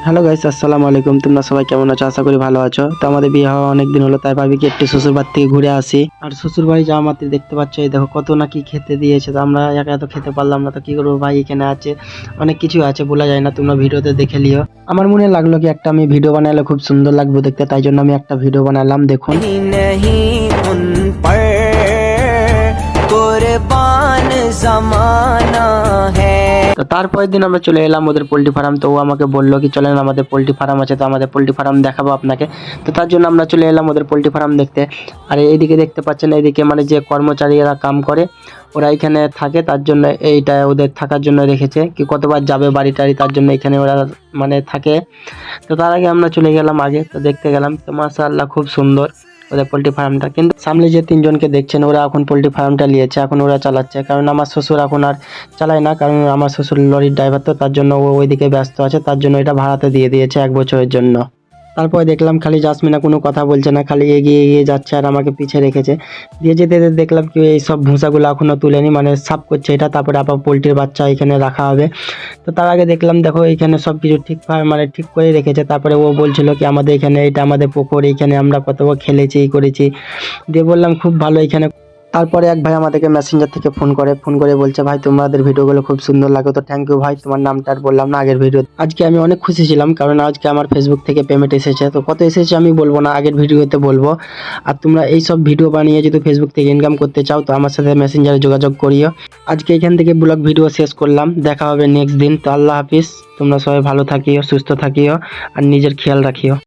Hello guys, আসসালামু আলাইকুম। তোমরা সবাই কেমন আছো? আশা করি ভালো আছো। তো আমাদের বিয়ে হওয়া অনেক দিন হলো, তাই ভাবি কি একটু শ্বশুর বাড়ি থেকে ঘুরে আসি। আর শ্বশুর বাড়ি যাওয়া মাত্র দেখতে পাচ্ছ, এই দেখো কত না কি খেতে দিয়েছে। তো আমরা একা এত খেতে পারলাম না, তো কি করবো ভাই, এখানে আছে অনেক কিছু আছে, বলা যায় না, তোমরা ভিডিওতে দেখে লিও। আমার মনে লাগলো কি একটা আমি ভিডিও বানালে খুব সুন্দর লাগবে দেখতে, তাই জন্য আমি একটা ভিডিও বানালাম, দেখুন। তো তারপরের দিন আমরা চলে এলাম ওদের পোল্ট্রি ফার্ম। তো ও আমাকে বললো কি চলেন, আমাদের পোল্ট্রি ফার্ম আছে, তো আমাদের পোল্ট্রি ফার্ম দেখাবো আপনাকে। তো তার জন্য আমরা চলে এলাম ওদের পোল্ট্রি ফার্ম দেখতে। আর এইদিকে দেখতে পাচ্ছেন, এইদিকে মানে যে কর্মচারীরা কাম করে ওরা এখানে থাকে, তার জন্য এইটা ওদের থাকার জন্য রেখেছে, কি কতবার যাবে বাড়ি টাড়ি, তার জন্য এখানে ওরা মানে থাকে। তো তার আগে আমরা চলে গেলাম আগে, তো দেখতে গেলাম, তো মাশাআল্লাহ খুব সুন্দর ওদের পোল্ট্রি ফার্মটা। কিন্তু সামনে যে তিনজনকে দেখছেন ওরা এখন পোল্ট্রি ফার্মটা নিয়েছে, এখন ওরা চালাচ্ছে, কারণ আমার শ্বশুর এখন আর চালায় না, কারণ আমার শ্বশুর লরির ড্রাইভার, তো তার জন্য ও ওইদিকে ব্যস্ত আছে, তার জন্য এটা ভাড়াতে দিয়ে দিয়েছে 1 বছরের জন্য। তারপরে দেখলাম খালি জাসমিনা কোনো কথা বলছে না, খালি এগিয়ে এগিয়ে যাচ্ছে আর আমাকে পিছে রেখেছে। দিয়ে যেতে যেতে দেখলাম কি এই সব ভুসাগুলো এখনো তুলেনি, মানে সাফ করছে এটা, তারপরে আবার পোল্ট্রির বাচ্চা এখানে রাখা হবে। তো তার আগে দেখলাম দেখো এখানে সব কিছু ঠিক মানে ঠিক করে রেখেছে। তারপরে ও বলছিল কি আমাদের এখানে এটা আমাদের পুকুর, এখানে আমরা কত খেলেছি এই করেছি। দিয়ে বললাম খুব ভালো এখানে। তারপরে এক ভাই আমাদেরকে মেসেঞ্জার থেকে ফোন করে বলছে ভাই তোমাদের ভিডিওগুলো খুব সুন্দর লাগে। তো থ্যাংক ইউ ভাই, তোমার নামটা আর বললাম না আগের ভিডিও। আজকে আমি অনেক খুশি ছিলাম, কারণ আজকে আমার ফেসবুক থেকে পেমেন্ট এসেছে। তো কত এসেছে আমি বলবো না, আগের ভিডিওতে বলবো। আর তোমরা এই সব ভিডিও বানিয়ে যদি ফেসবুক থেকে ইনকাম করতে চাও, তো আমার সাথে মেসেঞ্জারে যোগাযোগ করিও। আজকে এখান থেকে ব্লগ ভিডিও শেষ করলাম, দেখা হবে নেক্সট দিন। তো আল্লাহ হাফিজ, তোমরা সবাই ভালো থাকিও, সুস্থ থাকিও আর নিজের খেয়াল রাখিও।